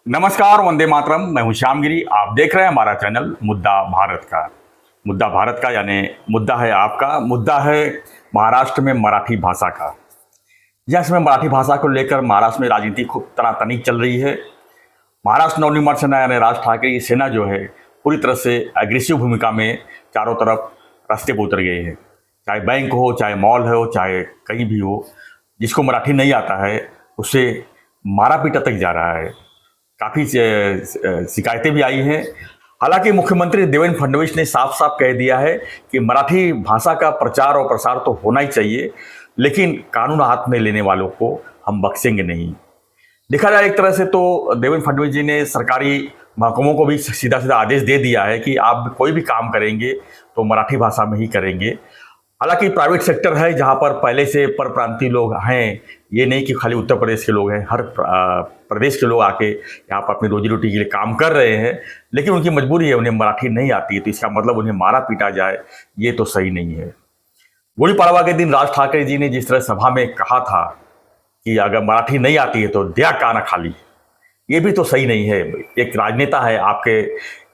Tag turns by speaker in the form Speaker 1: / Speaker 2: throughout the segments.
Speaker 1: नमस्कार, वंदे मातरम। मैं हूं श्यामगिरी। आप देख रहे हैं हमारा चैनल मुद्दा भारत का। मुद्दा भारत का यानी मुद्दा है आपका, मुद्दा है महाराष्ट्र में मराठी भाषा का। जिसमें मराठी भाषा को लेकर महाराष्ट्र में राजनीति खूब तनातनी चल रही है। महाराष्ट्र नवनिर्माण सेना यानी राज ठाकरे की सेना जो है पूरी तरह से एग्रेसिव भूमिका में चारों तरफ रास्ते पर उतर गई है। चाहे बैंक हो, चाहे मॉल हो, चाहे कहीं भी हो, जिसको मराठी नहीं आता है उसे मारा पीटा तक जा रहा है। काफ़ी शिकायतें भी आई हैं। हालांकि मुख्यमंत्री देवेंद्र फडणवीस ने साफ साफ कह दिया है कि मराठी भाषा का प्रचार और प्रसार तो होना ही चाहिए, लेकिन कानून हाथ में लेने वालों को हम बख्शेंगे नहीं। देखा जाए एक तरह से तो देवेंद्र फडणवीस जी ने सरकारी महकमों को भी सीधा सीधा आदेश दे दिया है कि आप कोई भी काम करेंगे तो मराठी भाषा में ही करेंगे। हालांकि प्राइवेट सेक्टर है जहां पर पहले से परप्रांतीय लोग हैं, ये नहीं कि खाली उत्तर प्रदेश के लोग हैं, हर प्रदेश के लोग आके यहाँ पर अपनी रोजी रोटी के लिए काम कर रहे हैं, लेकिन उनकी मजबूरी है, उन्हें मराठी नहीं आती है, तो इसका मतलब उन्हें मारा पीटा जाए, ये तो सही नहीं है। गुड़ी पड़वा के दिन राज ठाकरे जी ने जिस तरह सभा में कहा था कि अगर मराठी नहीं आती है तो दिया काना खाली, ये भी तो सही नहीं है। एक राजनेता है, आपके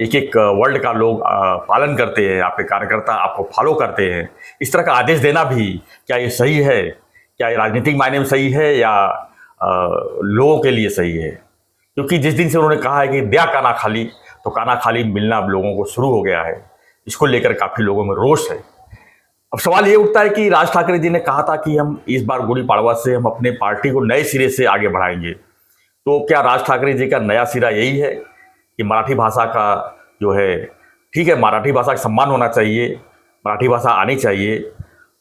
Speaker 1: एक एक वर्ड का लोग पालन करते हैं, आपके कार्यकर्ता आपको फॉलो करते हैं, इस तरह का आदेश देना भी क्या ये सही है? क्या ये राजनीतिक मायने में सही है या लोगों के लिए सही है? क्योंकि जिस दिन से उन्होंने कहा है कि दिया काना खाली, तो काना खाली मिलना अब लोगों को शुरू हो गया है। इसको लेकर काफ़ी लोगों में रोष है। अब सवाल ये उठता है कि राज ठाकरे जी ने कहा था कि हम इस बार गुड़ी पड़वा से हम अपने पार्टी को नए सिरे से आगे बढ़ाएंगे, तो क्या राज ठाकरे जी का नया सिरा यही है कि मराठी भाषा का जो है, ठीक है, मराठी भाषा का सम्मान होना चाहिए, मराठी भाषा आनी चाहिए।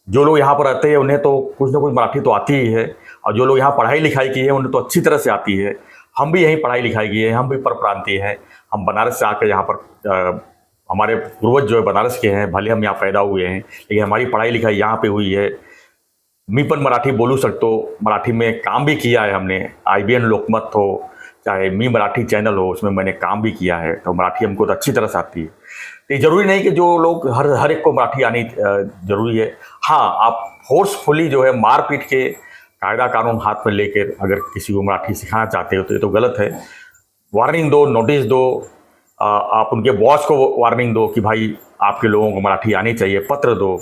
Speaker 1: जो लोग यहाँ पर रहते हैं उन्हें तो कुछ ना कुछ मराठी तो आती ही है, और जो लोग यहाँ पढ़ाई लिखाई की है उन्हें तो अच्छी तरह से आती है। हम भी यहीं पढ़ाई लिखाई की है, हम भी परप्रांतीय हैं, हम बनारस से आकर यहाँ पर हमारे पूर्वज जो है बनारस के हैं, भले हम यहाँ पैदा हुए हैं, लेकिन हमारी पढ़ाई लिखाई यहाँ पर हुई है। मी पण मराठी बोलू सकतो, मराठी में काम भी किया है हमने। IBN लोकमत हो, चाहे मी मराठी चैनल हो, उसमें मैंने काम भी किया है, तो मराठी हमको तो अच्छी तरह से आती है। तो ये ज़रूरी नहीं कि जो लोग हर एक को मराठी आनी ज़रूरी है। हाँ, आप फोर्सफुली जो है मारपीट के कायदा कानून हाथ में लेकर अगर किसी को मराठी सिखाना चाहते हो तो ये तो गलत है। वार्निंग दो, नोटिस दो, आप उनके बॉस को वार्निंग दो कि भाई आपके लोगों को मराठी आनी चाहिए, पत्र दो,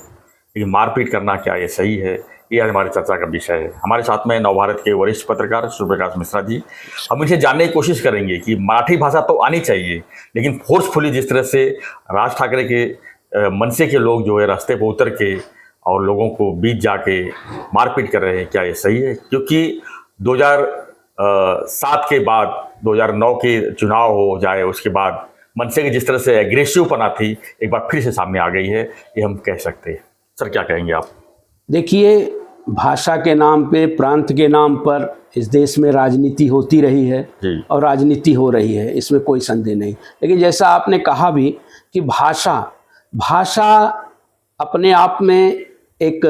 Speaker 1: लेकिन मारपीट करना क्या ये सही है? ये हमारी चर्चा का विषय है। हमारे साथ में नवभारत के वरिष्ठ पत्रकार सूर्यप्रकाश मिश्रा जी। हम इनसे जानने की कोशिश करेंगे कि मराठी भाषा तो आनी चाहिए, लेकिन फोर्सफुली जिस तरह से राज ठाकरे के मनसे के लोग जो है रास्ते पर उतर के और लोगों को बीच जाके मारपीट कर रहे हैं, क्या ये सही है? क्योंकि 2007 के बाद 2009 के चुनाव हो जाए, उसके बाद मनसे की जिस तरह से एग्रेसिवपना थी एक बार फिर से सामने आ गई है, ये हम कह सकते हैं। सर, क्या कहेंगे आप?
Speaker 2: देखिए, भाषा के नाम पे, प्रांत के नाम पर इस देश में राजनीति होती रही है और राजनीति हो रही है, इसमें कोई संदेह नहीं। लेकिन जैसा आपने कहा भी कि भाषा अपने आप में एक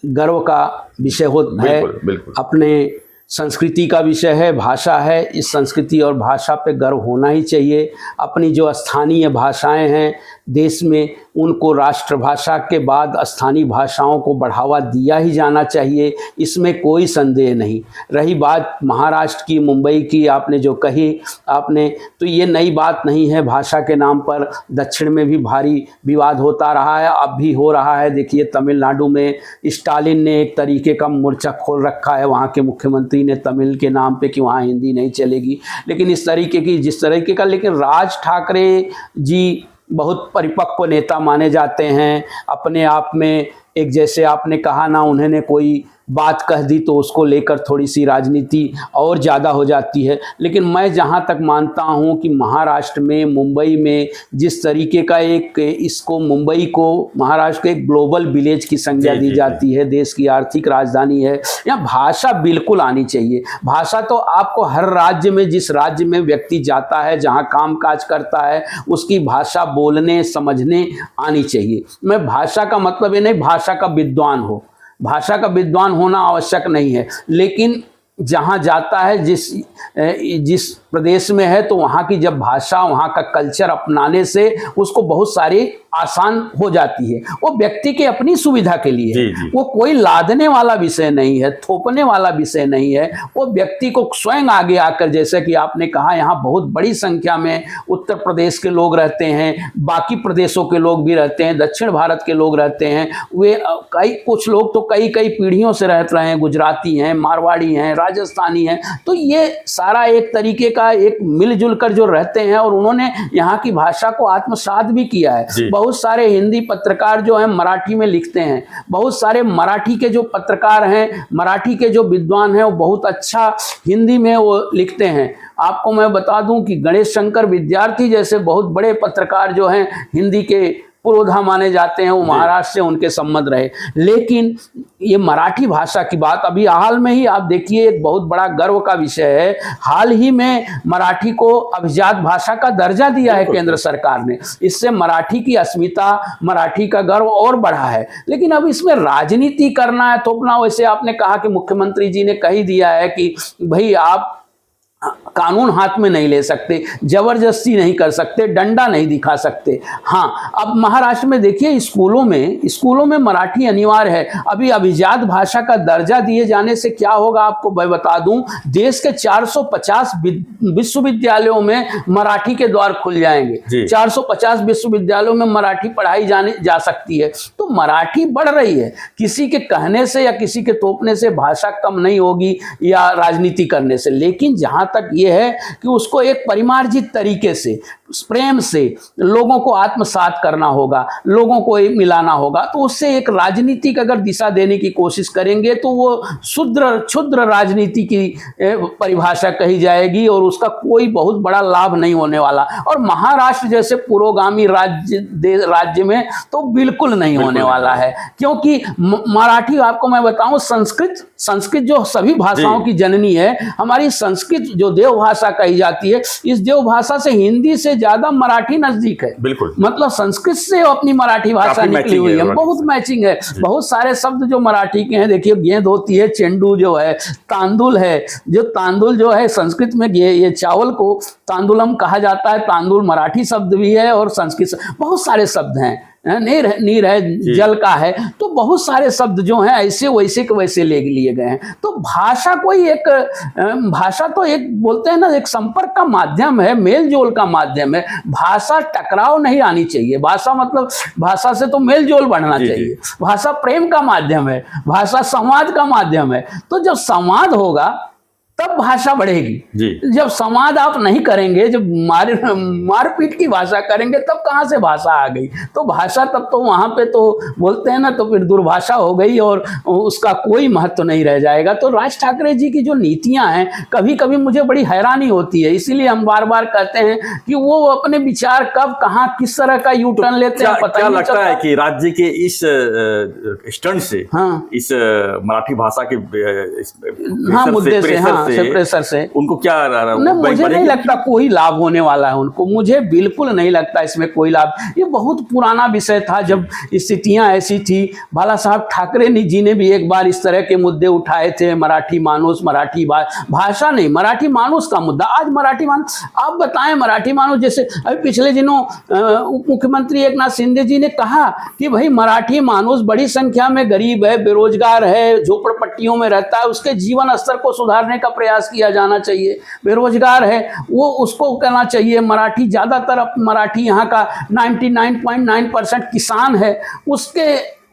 Speaker 2: गर्व का विषय है,
Speaker 1: बिल्कुल।
Speaker 2: अपने संस्कृति का विषय है, भाषा है। इस संस्कृति और भाषा पे गर्व होना ही चाहिए। अपनी जो स्थानीय भाषाएं हैं देश में, उनको राष्ट्रभाषा के बाद स्थानीय भाषाओं को बढ़ावा दिया ही जाना चाहिए, इसमें कोई संदेह नहीं। रही बात महाराष्ट्र की, मुंबई की, आपने जो कही आपने, तो ये नई बात नहीं है। भाषा के नाम पर दक्षिण में भी भारी विवाद होता रहा है, अब भी हो रहा है। देखिए, तमिलनाडु में स्टालिन ने एक तरीके का मोर्चा खोल रखा है, वहाँ के मुख्यमंत्री ने तमिल के नाम पे कि वहाँ हिंदी नहीं चलेगी। लेकिन इस तरीके की, जिस तरीके का, लेकिन राज ठाकरे जी बहुत परिपक्व नेता माने जाते हैं। अपने आप में एक, जैसे आपने कहा ना, उन्होंने कोई बात कह दी तो उसको लेकर थोड़ी सी राजनीति और ज़्यादा हो जाती है। लेकिन मैं जहाँ तक मानता हूँ कि महाराष्ट्र में, मुंबई में जिस तरीके का इसको, मुंबई को महाराष्ट्र के एक ग्लोबल विलेज की संज्ञा दी जाती है, देश की आर्थिक राजधानी है, यहाँ भाषा बिल्कुल आनी चाहिए। भाषा तो आपको हर राज्य में, जिस राज्य में व्यक्ति जाता है, जहाँ काम काज करता है, उसकी भाषा बोलने समझने आनी चाहिए। मैं भाषा का मतलब ये नहीं भाषा का विद्वान हो, भाषा का विद्वान होना आवश्यक नहीं है, लेकिन जहाँ जाता है, जिस प्रदेश में है तो वहाँ की जब भाषा, वहाँ का कल्चर अपनाने से उसको बहुत सारी आसान हो जाती है। वो व्यक्ति के अपनी सुविधा के लिए
Speaker 1: जी, जी।
Speaker 2: वो कोई लादने वाला विषय नहीं है, थोपने वाला विषय नहीं है। वो व्यक्ति को स्वयं आगे आकर, जैसे कि आपने कहा, यहाँ बहुत बड़ी संख्या में उत्तर प्रदेश के लोग रहते हैं, बाकी प्रदेशों के लोग भी रहते हैं, दक्षिण भारत के लोग रहते हैं। वे कुछ लोग तो कई पीढ़ियों से रह रहे हैं, गुजराती हैं, मारवाड़ी हैं, राजस्थानी हैं। तो ये सारा एक तरीके का एक मिलजुल कर जो रहते हैं, और उन्होंने यहाँ की भाषा को आत्मसात भी किया है। बहुत सारे हिंदी पत्रकार जो हैं मराठी में लिखते हैं, बहुत सारे मराठी के जो पत्रकार हैं, मराठी के जो विद्वान हैं, वो बहुत अच्छा हिंदी में वो लिखते हैं। आपको मैं बता दूं कि गणेश शंकर विद्यार्थी जैसे बहुत बड़े पत्रकार जो हैं हिंदी के पुरोधा माने जाते हैं, वो महाराष्ट्र से उनके संबंध रहे। लेकिन ये मराठी भाषा की बात अभी हाल में ही आप देखिए, एक बहुत बड़ा गर्व का विषय है, हाल ही में मराठी को अभिजात भाषा का दर्जा दिया है केंद्र सरकार ने। इससे मराठी की अस्मिता, मराठी का गर्व और बढ़ा है। लेकिन अब इसमें राजनीति करना है, थोपना, वैसे आपने कहा कि मुख्यमंत्री जी ने कह ही दिया है कि भाई आप कानून हाथ में नहीं ले सकते, जबरदस्ती नहीं कर सकते, डंडा नहीं दिखा सकते। हाँ, अब महाराष्ट्र में देखिए स्कूलों में मराठी अनिवार्य है। अभी अभिजात भाषा का दर्जा दिए जाने से क्या होगा आपको मैं बता दूं, देश के 450 विश्वविद्यालयों में मराठी के द्वार खुल जाएंगे। 450 विश्वविद्यालयों में मराठी पढ़ाई जा सकती है। तो मराठी बढ़ रही है। किसी के कहने से या किसी के तोपने से भाषा कम नहीं होगी, या राजनीति करने से। लेकिन जहां तक यह है कि उसको एक परिमार्जित तरीके से, प्रेम से लोगों को आत्मसात करना होगा, लोगों को मिलाना होगा। तो उससे एक राजनीतिक अगर दिशा देने की कोशिश करेंगे तो वो क्षुद्र राजनीति की परिभाषा कही जाएगी, और उसका कोई बहुत बड़ा लाभ नहीं होने वाला। और महाराष्ट्र जैसे पुरोगामी राज्य में तो बिल्कुल नहीं होने वाला है। क्योंकि मराठी, आपको मैं बताऊं, संस्कृत जो सभी भाषाओं की जननी है, हमारी संस्कृत जो देवभाषा कही जाती है, इस देवभाषा से हिंदी से ज्यादा मराठी नजदीक है।
Speaker 1: बिल्कुल,
Speaker 2: मतलब संस्कृत से अपनी मराठी भाषा निकली हुई है, बहुत मैचिंग है। बहुत सारे शब्द जो मराठी के हैं, देखिए गेंद होती है, चेंडू जो है, तांदुल है, जो तांदुल जो है संस्कृत में ये चावल को तांदुलम कहा जाता है। तांदुल मराठी शब्द भी है, और संस्कृत बहुत सारे शब्द हैं। नीर है, जल का है। तो बहुत सारे शब्द जो हैं ऐसे वैसे के वैसे ले लिए गए हैं। तो भाषा भाषा तो एक बोलते हैं ना, एक संपर्क का माध्यम है, मेल जोल का माध्यम है। भाषा टकराव नहीं आनी चाहिए। भाषा मतलब भाषा से तो मेल जोल बढ़ना चाहिए। भाषा प्रेम का माध्यम है, भाषा संवाद का माध्यम है। तो जब संवाद होगा तब भाषा बढ़ेगी। जब संवाद आप नहीं करेंगे, जब मारपीट की भाषा करेंगे, तब कहाँ से भाषा आ गई। तो भाषा तब तो वहां पे तो बोलते हैं ना, तो फिर दुर्भाषा हो गई, और उसका कोई महत्व नहीं रह जाएगा। तो राज ठाकरे जी की जो नीतियां हैं, कभी कभी मुझे बड़ी हैरानी होती है। इसीलिए हम बार बार कहते हैं कि वो अपने विचार कब, कहाँ, किस तरह का यू टर्न लेते हैं, पता नहीं
Speaker 1: लगता है कि राज्य के इस स्टंट से, इस मराठी भाषा के
Speaker 2: मुद्दे से, प्रेशर से
Speaker 1: उनको क्या
Speaker 2: मुझे नहीं लगता कोई लाभ होने वाला है उनको। मुझे बिल्कुल नहीं लगता इसमें कोई लाभ। ये बहुत पुराना विषय था, जब स्थितियां ऐसी थी। बाला साहब ठाकरे जी ने भी एक बार इस तरह के मुद्दे उठाए थे, मराठी मानुस, मराठी भाषा नहीं, मराठी मानुस का मुद्दा। आज मराठी मानुस, आप बताएं, मराठी मानुस जैसे अभी पिछले दिनों उप मुख्यमंत्री एकनाथ शिंदे जी ने कहा कि भाई मराठी मानुस बड़ी संख्या में गरीब है, बेरोजगार है, झोपड़पट्टियों में रहता है, उसके जीवन स्तर को सुधारने का प्रयास किया जाना चाहिए। बेरोजगार है वो, उसको कहना चाहिए। मराठी ज़्यादातर मराठी यहाँ का 99.9% किसान है,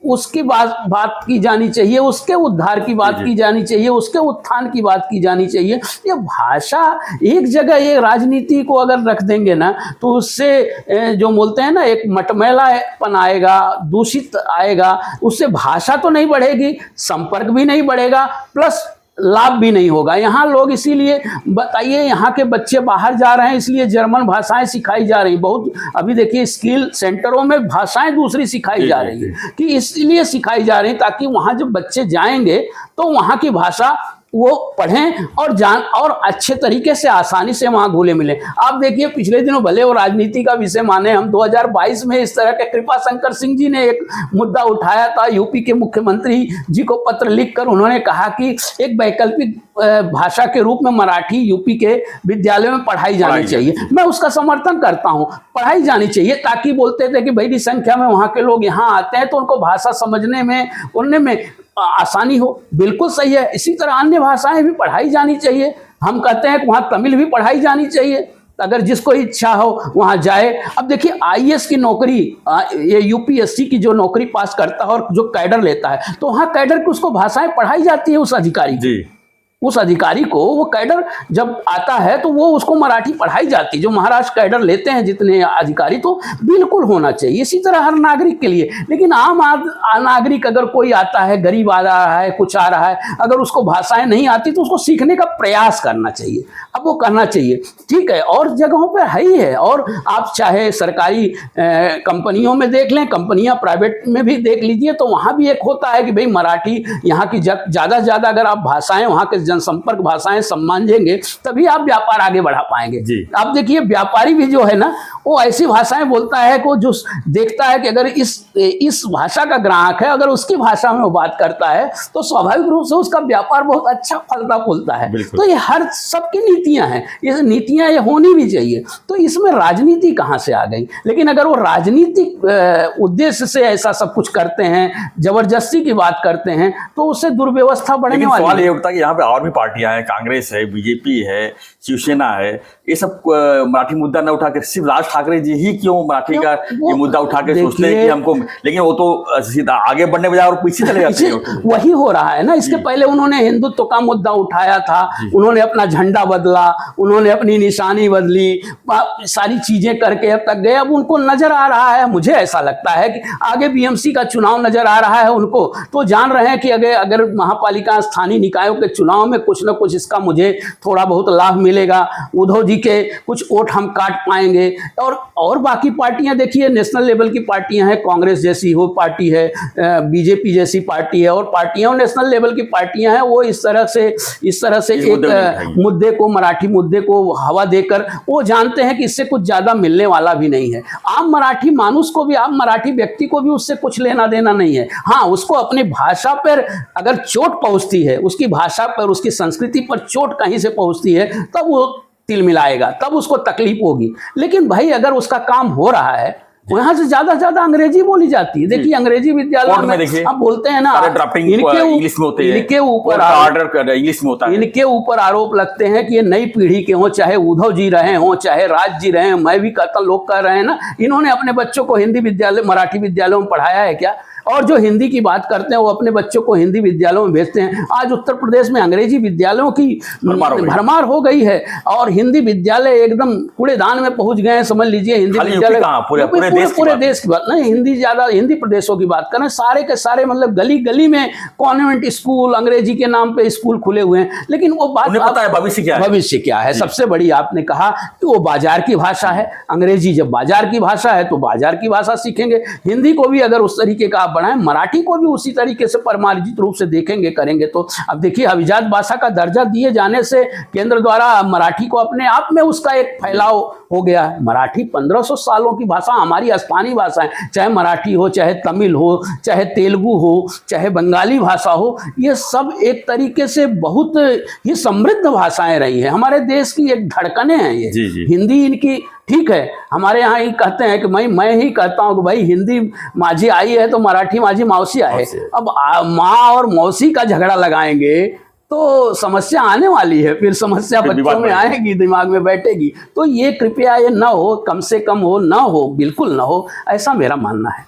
Speaker 2: उसकी बात की जानी चाहिए, उसके उद्धार की बात की जानी चाहिए, उसके उत्थान की बात की जानी चाहिए। ये भाषा एक जगह, ये राजनीति को अगर रख देंगे ना, तो उससे जो बोलते हैं ना, एक मटमैलापन आएगा, दूषित आएगा। उससे भाषा तो नहीं बढ़ेगी, संपर्क भी नहीं बढ़ेगा, प्लस लाभ भी नहीं होगा। यहाँ लोग, इसीलिए बताइए, यहाँ के बच्चे बाहर जा रहे हैं, इसलिए जर्मन भाषाएं सिखाई जा रही। बहुत अभी देखिए स्किल सेंटरों में भाषाएं दूसरी सिखाई जा रही है, कि इसलिए सिखाई जा रही ताकि वहाँ जब बच्चे जाएंगे तो वहाँ की भाषा वो पढ़ें और जान और अच्छे तरीके से आसानी से वहाँ घुले मिले। आप देखिए पिछले दिनों भले वो राजनीति का विषय माने, हम 2022 में इस तरह के कृपा शंकर सिंह जी ने एक मुद्दा उठाया था। यूपी के मुख्यमंत्री जी को पत्र लिखकर उन्होंने कहा कि एक वैकल्पिक भाषा के रूप में मराठी यूपी के विद्यालयों में पढ़ाई जानी चाहिए। मैं उसका समर्थन करता हूँ, पढ़ाई जानी चाहिए, ताकि बोलते थे कि बड़ी संख्या में वहाँ के लोग यहाँ आते हैं तो उनको भाषा समझने में उनने में आसानी हो। बिल्कुल सही है। इसी तरह अन्य भाषाएं भी पढ़ाई जानी चाहिए। हम कहते हैं कि वहाँ तमिल भी पढ़ाई जानी चाहिए, अगर जिसको इच्छा हो वहाँ जाए। अब देखिए आईएएस की नौकरी, ये यूपीएससी की जो नौकरी पास करता है और जो कैडर लेता है, तो वहाँ कैडर की उसको भाषाएं पढ़ाई जाती है। उस अधिकारी की, उस अधिकारी को वो कैडर जब आता है तो वो उसको मराठी पढ़ाई जाती है। जो महाराष्ट्र कैडर लेते हैं जितने अधिकारी, तो बिल्कुल होना चाहिए। इसी तरह हर नागरिक के लिए। लेकिन आम नागरिक अगर कोई आता है, गरीब आ रहा है, कुछ आ रहा है, अगर उसको भाषाएं नहीं आती तो उसको सीखने का प्रयास करना चाहिए। अब वो करना चाहिए, ठीक है, और जगहों पर है ही है। और आप चाहे सरकारी कंपनियों में देख लें, कंपनियां प्राइवेट में भी देख लीजिए, तो वहाँ भी एक होता है कि भाई मराठी यहाँ की ज़्यादा से ज़्यादा अगर आप भाषाएं, वहाँ के जनसंपर्क भाषाएं समझेंगे तभी आप व्यापार आगे बढ़ा पाएंगे। आप देखिए व्यापारी भी जो है ना, वो ऐसी भाषाएं बोलता है को जो देखता है कि अगर इस भाषा का ग्राहक है, अगर उसकी भाषा में वो बात करता है तो स्वाभाविक रूप से उसका व्यापार बहुत अच्छा फलता फूलता है। तो ये हर सबकी नीतियां हैं, ये नीतियां ये होनी भी चाहिए। तो इसमें राजनीति कहाँ से आ गई? लेकिन अगर वो राजनीतिक उद्देश्य से ऐसा सब कुछ करते हैं, जबरदस्ती की बात करते हैं, तो उससे दुर्व्यवस्था बढ़ने वाली है।
Speaker 1: सवाल ये उठता है कि यहाँ पे और भी पार्टियां हैं, कांग्रेस है, बीजेपी है, शिवसेना है, ये सब मराठी मुद्दा न उठा के सिर्फ राज ठाकरे जी ही क्यों मराठी का ये मुद्दा उठा के सोचते हैं कि हमको, लेकिन वो तो सीधा आगे बढ़ने बजाय और पीछे चले जाते हैं।
Speaker 2: वही हो रहा है ना। इसके पहले उन्होंने हिंदुत्व का मुद्दा उठाया था, उन्होंने अपना झंडा बदला, उन्होंने अपनी निशानी बदली, सारी चीजें करके अब तक गए। अब उनको नजर आ रहा है, मुझे ऐसा लगता है कि आगे बीएमसी का चुनाव नजर आ रहा है उनको, तो जान रहे हैं कि अगर महापालिका स्थानीय निकायों के चुनाव में कुछ न कुछ इसका मुझे थोड़ा बहुत लाभ मिलेगा, उद्धव जी के कुछ वोट हम काट पाएंगे। और बाकी पार्टियां देखिए, नेशनल लेवल की पार्टियां हैं, कांग्रेस जैसी हो पार्टी है, बीजेपी जैसी पार्टी है, और पार्टियां नेशनल लेवल की पार्टियां हैं, वो इस तरह से एक मुद्दे को, मराठी मुद्दे को हवा देकर वो जानते हैं कि इससे कुछ ज्यादा मिलने वाला भी नहीं है। आम मराठी मानुस को भी, आम मराठी व्यक्ति को भी उससे कुछ लेना देना नहीं है। हाँ, उसको अपनी भाषा पर अगर चोट पहुंचती है, उसकी भाषा पर, उसकी संस्कृति पर चोट कहीं से पहुंचती है, तब वो तिल मिलाएगा, तब उसको तकलीफ होगी। लेकिन भाई अगर उसका काम हो रहा है, वहां से ज्यादा अंग्रेजी बोली जाती है। देखिए अंग्रेजी विद्यालय में आप बोलते हैं ना, इनके ऊपर
Speaker 1: ऑर्डर इंग्लिश में होता है,
Speaker 2: इनके ऊपर आरोप लगते हैं कि ये नई पीढ़ी के हों, चाहे उद्धव जी रहे हों, चाहे राज जी रहे, मैं भी कहता, लोग कह रहे हैं ना, इन्होंने अपने बच्चों को हिंदी विद्यालय, मराठी विद्यालयों में पढ़ाया है क्या? और जो हिंदी की बात करते हैं वो अपने बच्चों को हिंदी विद्यालयों में भेजते हैं। आज उत्तर प्रदेश में अंग्रेजी विद्यालयों की भरमार हो गई है और हिंदी विद्यालय एकदम कूड़ेदान में पहुंच गए हैं, समझ लीजिए। हिंदी विद्यालय पूरे देश की बात नहीं, हिंदी प्रदेशों की बात करें, सारे के सारे मतलब गली गली में कॉन्वेंट स्कूल, अंग्रेजी के नाम पे स्कूल खुले हुए हैं। लेकिन वो बात
Speaker 1: पता है भविष्य क्या है।
Speaker 2: सबसे बड़ी आपने कहा कि वो बाजार की भाषा है। अंग्रेजी जब बाजार की भाषा है तो बाजार की भाषा सीखेंगे। हिंदी को भी अगर उस तरीके का बढ़ाएं, मराठी को भी उसी तरीके से परमार्जित रूप से देखेंगे, करेंगे। तो अब देखिए अभिजात भाषा का दर्जा दिए जाने से केंद्र द्वारा मराठी को अपने आप में उसका एक फैलाव हो गया है। मराठी 1500 सालों की भाषा, हमारी स्थानीय भाषा है, चाहे मराठी हो, चाहे तमिल हो, चाहे तेलुगु हो, चाहे बंगाली भाषा हो, ये सब एक तरीके से बहुत ही समृद्ध भाषाएं रही है। हमारे देश की एक धड़कनें हैं ये। हिंदी इनकी ठीक है, हमारे यहाँ ही कहते हैं कि मैं ही कहता हूँ कि भाई हिंदी माझी आई है तो मराठी माझी मौसी आई है। अब माँ और मौसी का झगड़ा लगाएंगे तो समस्या आने वाली है, फिर समस्या बच्चों में आएगी, दिमाग में बैठेगी। तो ये कृपया ये ना हो, कम से कम हो, ना हो, बिल्कुल ना हो, ऐसा मेरा मानना है।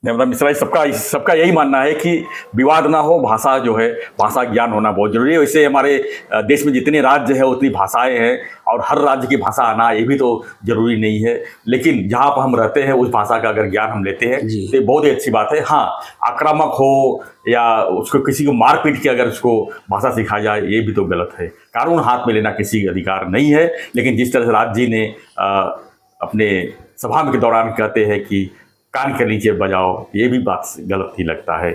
Speaker 1: नर्मदा मिश्रा, सबका यही मानना है कि विवाद ना हो, भाषा जो है, भाषा ज्ञान होना बहुत जरूरी है। वैसे हमारे देश में जितने राज्य है उतनी भाषाएं हैं और हर राज्य की भाषा आना ये भी तो जरूरी नहीं है। लेकिन जहाँ पर हम रहते हैं उस भाषा का अगर ज्ञान हम लेते हैं तो ये बहुत ही अच्छी बात है। हाँ, आक्रामक हो या उसको किसी को मार पीट के अगर उसको भाषा सिखाया जाए ये भी तो गलत है। कानून हाथ में लेना किसी का अधिकार नहीं है। लेकिन जिस तरह से राज जी ने अपने सभा के दौरान कहते हैं कि कान के नीचे बजाओ, ये भी बात गलत ही लगता है।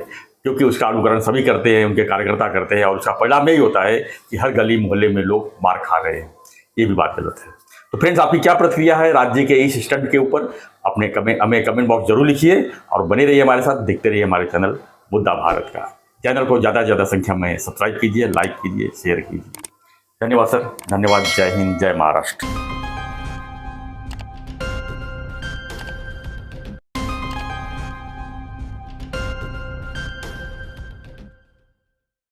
Speaker 1: क्योंकि उसका अनुकरण सभी करते हैं, उनके कार्यकर्ता करते हैं, और उसका परिणाम यही होता है कि हर गली मोहल्ले में लोग मार खा रहे हैं। ये भी बात गलत है। तो फ्रेंड्स, आपकी क्या प्रतिक्रिया है राज्य के इस स्टंट के ऊपर? हमें कमेंट बॉक्स जरूर लिखिए और बने रहिए हमारे साथ, देखते रहिए हमारे चैनल मुद्दा भारत का। चैनल को ज़्यादा से ज़्यादा संख्या में सब्सक्राइब कीजिए, लाइक कीजिए, शेयर कीजिए। धन्यवाद सर, धन्यवाद। जय हिंद, जय महाराष्ट्र।